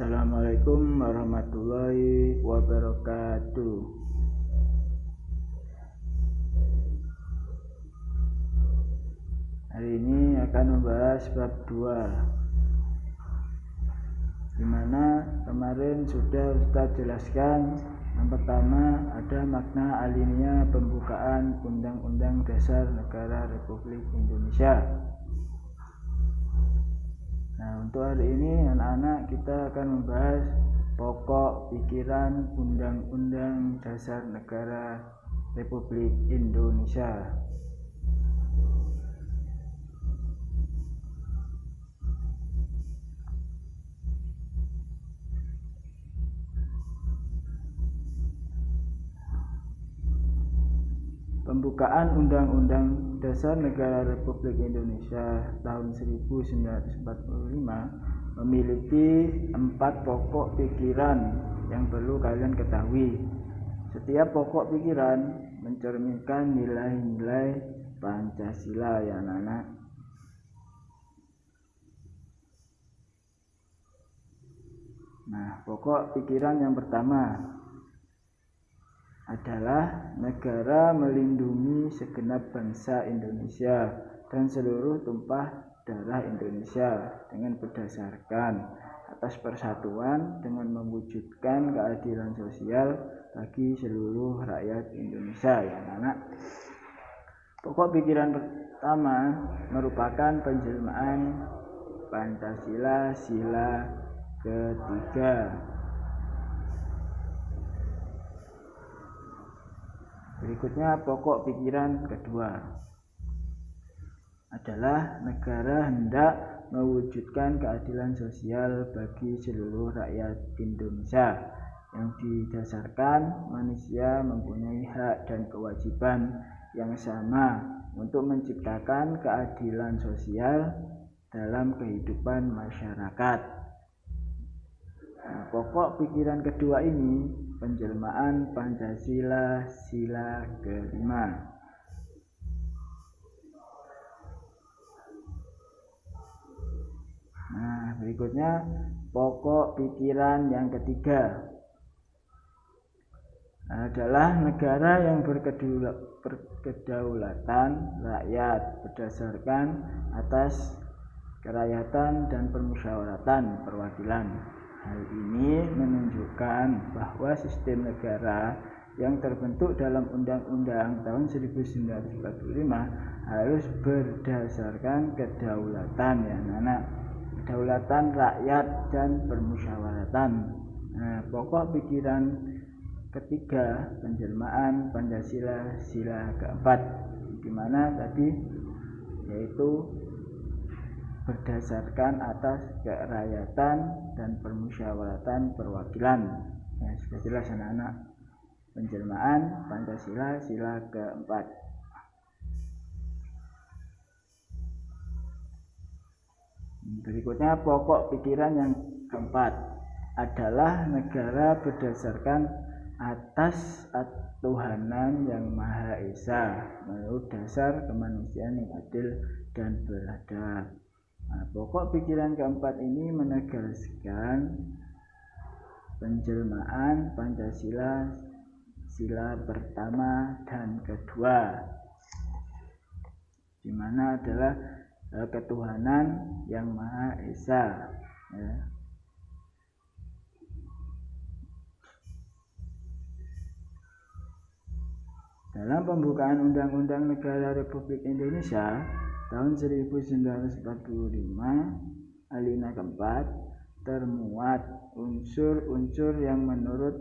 Assalamualaikum warahmatullahi wabarakatuh. Hari ini akan membahas bab 2, dimana kemarin sudah Ustaz jelaskan. Yang pertama ada makna alinea pembukaan Undang-Undang Dasar Negara Republik Indonesia. Nah, untuk hari ini anak-anak kita akan membahas pokok pikiran Undang-Undang Dasar Negara Republik Indonesia. Pembukaan Undang-Undang Dasar Negara Republik Indonesia tahun 1945 memiliki 4 pokok pikiran yang perlu kalian ketahui. Setiap pokok pikiran mencerminkan nilai-nilai Pancasila ya anak-anak. Nah, pokok pikiran yang pertama adalah negara melindungi segenap bangsa Indonesia dan seluruh tumpah darah Indonesia dengan berdasarkan atas persatuan dengan mewujudkan keadilan sosial bagi seluruh rakyat Indonesia ya anak. Pokok pikiran pertama merupakan penjelmaan Pancasila sila ketiga. Berikutnya pokok pikiran kedua adalah negara hendak mewujudkan keadilan sosial bagi seluruh rakyat Indonesia yang didasarkan manusia mempunyai hak dan kewajiban yang sama untuk menciptakan keadilan sosial dalam kehidupan masyarakat. Nah, pokok pikiran kedua ini penjelmaan Pancasila sila kelima. Nah, berikutnya pokok pikiran yang ketiga adalah negara yang berkedaulatan rakyat berdasarkan atas kerakyatan dan permusyawaratan perwakilan. Hal ini menunjukkan bahwa sistem negara yang terbentuk dalam Undang-Undang tahun 1945 harus berdasarkan kedaulatan ya anak-anak, kedaulatan rakyat dan permusyawaratan. Nah, pokok pikiran ketiga penjelmaan Pancasila sila keempat, di mana tadi yaitu berdasarkan atas kerakyatan dan permusyawaratan perwakilan. Ya, sudah jelas anak-anak, penjelmaan Pancasila sila keempat. Berikutnya pokok pikiran yang keempat adalah negara berdasarkan atas Tuhanan yang Maha Esa menurut dasar kemanusiaan yang adil dan beradab. Nah, pokok pikiran keempat ini menegaskan penjelmaan Pancasila sila pertama dan kedua, di mana adalah ketuhanan yang Maha Esa ya. Dalam pembukaan Undang-Undang Negara Republik Indonesia tahun 1945 alinea keempat termuat unsur-unsur yang menurut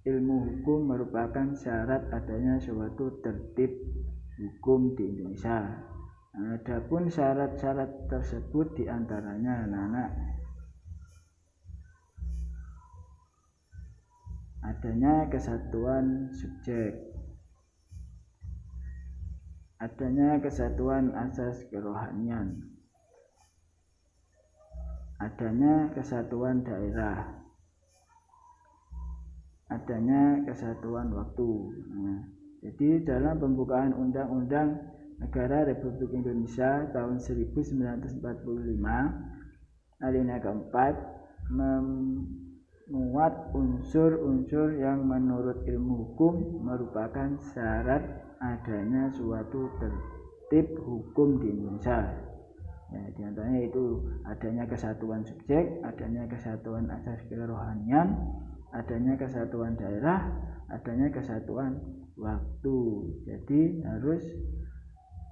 ilmu hukum merupakan syarat adanya suatu tertib hukum di Indonesia. Adapun syarat-syarat tersebut diantaranya anak-anak adanya kesatuan subjek, adanya kesatuan asas kerohanian, adanya kesatuan daerah, adanya kesatuan waktu. Nah, jadi dalam pembukaan Undang-Undang Negara Republik Indonesia tahun 1945 alinea keempat memuat unsur-unsur yang menurut ilmu hukum merupakan syarat adanya suatu tertib hukum di Indonesia. Ya, di antaranya itu adanya kesatuan subjek, adanya kesatuan asas kerohanian, adanya kesatuan daerah, adanya kesatuan waktu. Jadi harus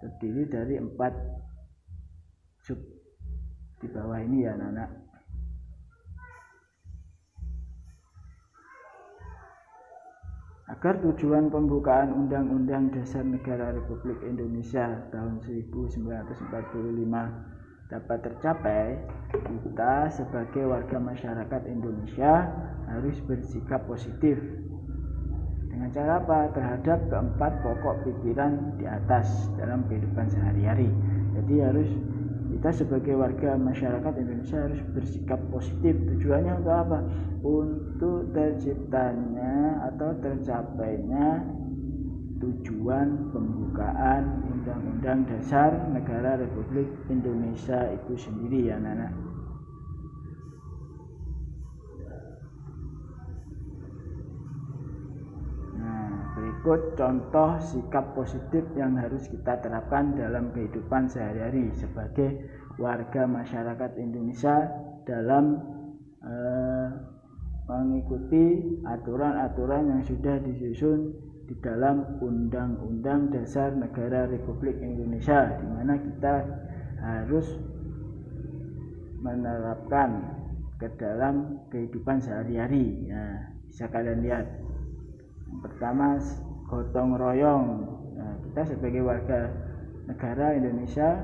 terdiri dari 4 sub di bawah ini ya anak-anak. Agar tujuan pembukaan Undang-Undang Dasar Negara Republik Indonesia tahun 1945 dapat tercapai, kita sebagai warga masyarakat Indonesia harus bersikap positif. Dengan cara apa? Terhadap keempat pokok pikiran di atas dalam kehidupan sehari-hari. Jadi harus kita sebagai warga masyarakat Indonesia harus bersikap positif. Tujuannya untuk apa? Untuk terciptanya atau tercapainya tujuan pembukaan Undang-Undang Dasar Negara Republik Indonesia itu sendiri ya anak-anak. Berikut contoh sikap positif yang harus kita terapkan dalam kehidupan sehari-hari sebagai warga masyarakat Indonesia dalam mengikuti aturan-aturan yang sudah disusun di dalam Undang-Undang Dasar Negara Republik Indonesia, di mana kita harus menerapkan ke dalam kehidupan sehari-hari. Nah, bisa kalian lihat. Yang pertama, gotong royong. Nah, kita sebagai warga negara Indonesia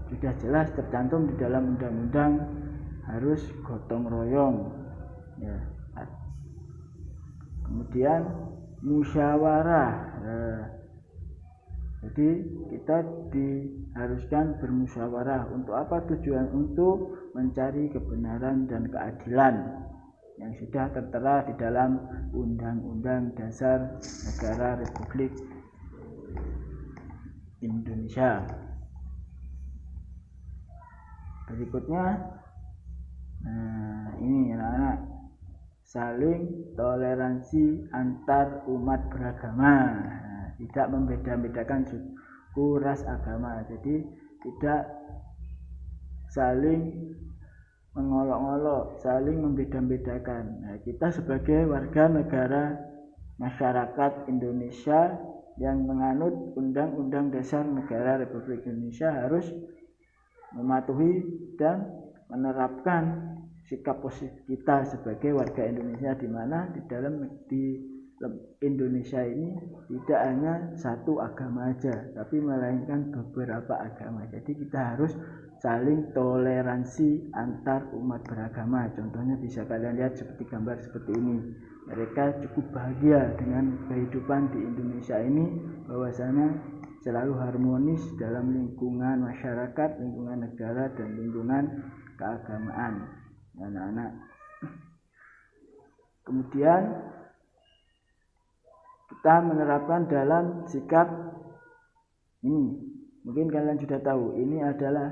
sudah jelas tercantum di dalam undang-undang harus gotong royong. Ya. Kemudian musyawarah. Nah, jadi kita diharuskan bermusyawarah. Untuk apa tujuan? Untuk mencari kebenaran dan keadilan yang sudah tertera di dalam Undang-Undang Dasar Negara Republik Indonesia. Berikutnya, ini anak-anak, saling toleransi antar umat beragama. Tidak membeda-bedakan suku, ras, agama. Jadi tidak saling mengolok-olok, saling membeda-bedakan. Nah, kita sebagai warga negara masyarakat Indonesia yang menganut Undang-Undang Dasar Negara Republik Indonesia harus mematuhi dan menerapkan sikap positif kita sebagai warga Indonesia, di mana di Indonesia ini tidak hanya satu agama aja, tapi melainkan beberapa agama. Jadi kita harus saling toleransi antar umat beragama. Contohnya bisa kalian lihat seperti gambar seperti ini. Mereka cukup bahagia dengan kehidupan di Indonesia ini, bahwasanya selalu harmonis dalam lingkungan masyarakat, lingkungan negara, dan lingkungan keagamaan. Anak-anak. Kemudian kita menerapkan dalam sikap ini. Mungkin kalian sudah tahu, ini adalah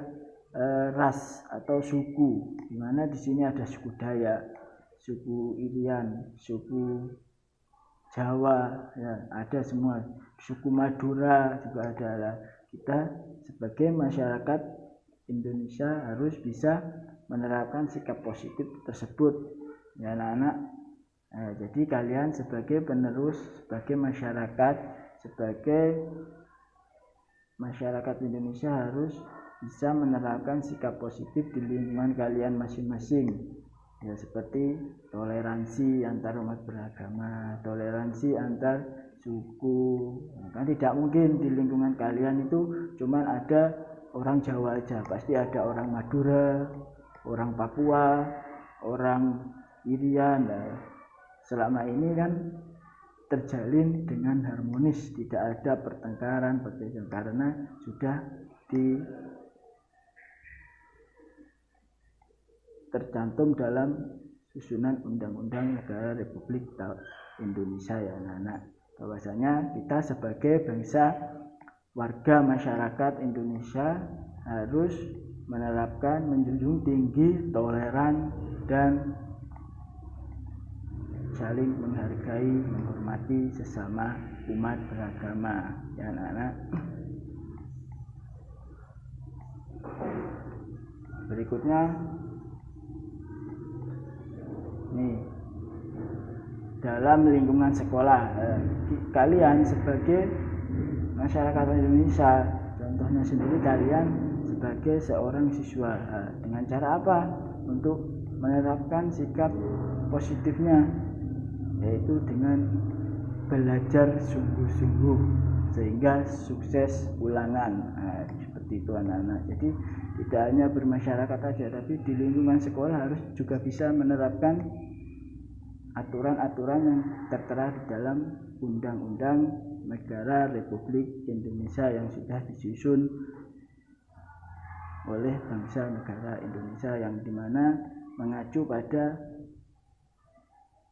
ras atau suku, di mana di sini ada suku Dayak, suku Irian, suku Jawa, ya, ada semua. Suku Madura juga ada. Kita sebagai masyarakat Indonesia harus bisa menerapkan sikap positif tersebut, ya anak-anak. Jadi kalian sebagai penerus, sebagai masyarakat Indonesia harus bisa menerapkan sikap positif di lingkungan kalian masing-masing. Ya, seperti toleransi antar umat beragama, toleransi antar suku. Kan tidak mungkin di lingkungan kalian itu cuma ada orang Jawa aja, pasti ada orang Madura, orang Papua, orang Irian. Nah, selama ini kan terjalin dengan harmonis, tidak ada pertengkaran karena sudah tercantum dalam susunan Undang-Undang Negara Republik Indonesia, ya anak-anak. Bahwasanya kita sebagai bangsa warga masyarakat Indonesia harus menerapkan, menjunjung tinggi toleran dan saling menghargai, menghormati sesama umat beragama. Ya anak-anak. Berikutnya nih, dalam lingkungan sekolah, kalian sebagai masyarakat Indonesia, contohnya sendiri kalian sebagai seorang siswa, dengan cara apa untuk menerapkan sikap positifnya, yaitu dengan belajar sungguh-sungguh sehingga sukses ulangan. Seperti itu anak-anak. Jadi tidak hanya bermasyarakat saja, tapi di lingkungan sekolah harus juga bisa menerapkan aturan-aturan yang tertera di dalam Undang-Undang Negara Republik Indonesia yang sudah disusun oleh bangsa negara Indonesia, yang dimana mengacu pada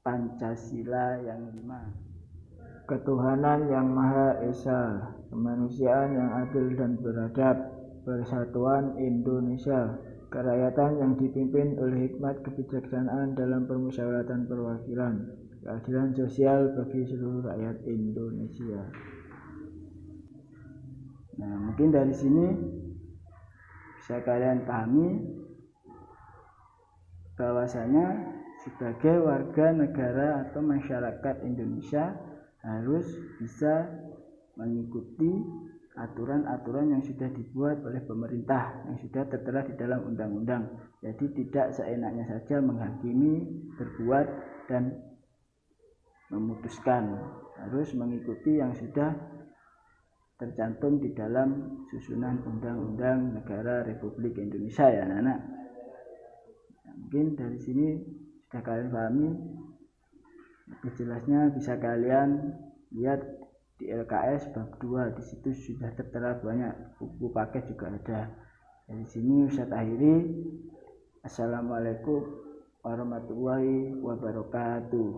Pancasila yang 5, ketuhanan yang Maha Esa, kemanusiaan yang adil dan beradab, persatuan Indonesia, kerakyatan yang dipimpin oleh hikmat kebijaksanaan dalam permusyawaratan perwakilan, keadilan sosial bagi seluruh rakyat Indonesia. Nah, mungkin dari sini bisa kalian pahami bahwasanya sebagai warga negara atau masyarakat Indonesia harus bisa mengikuti aturan-aturan yang sudah dibuat oleh pemerintah, yang sudah tertera di dalam undang-undang. Jadi tidak seenaknya saja menghakimi, berbuat, dan memutuskan. Harus mengikuti yang sudah tercantum di dalam susunan Undang-Undang Negara Republik Indonesia, ya anak-anak. Mungkin dari sini sudah kalian pahami. Lebih jelasnya bisa kalian lihat di LKS bab 2, di situ sudah tertera banyak, buku paket juga ada. Dari sini Ustaz akhiri. Assalamualaikum warahmatullahi wabarakatuh.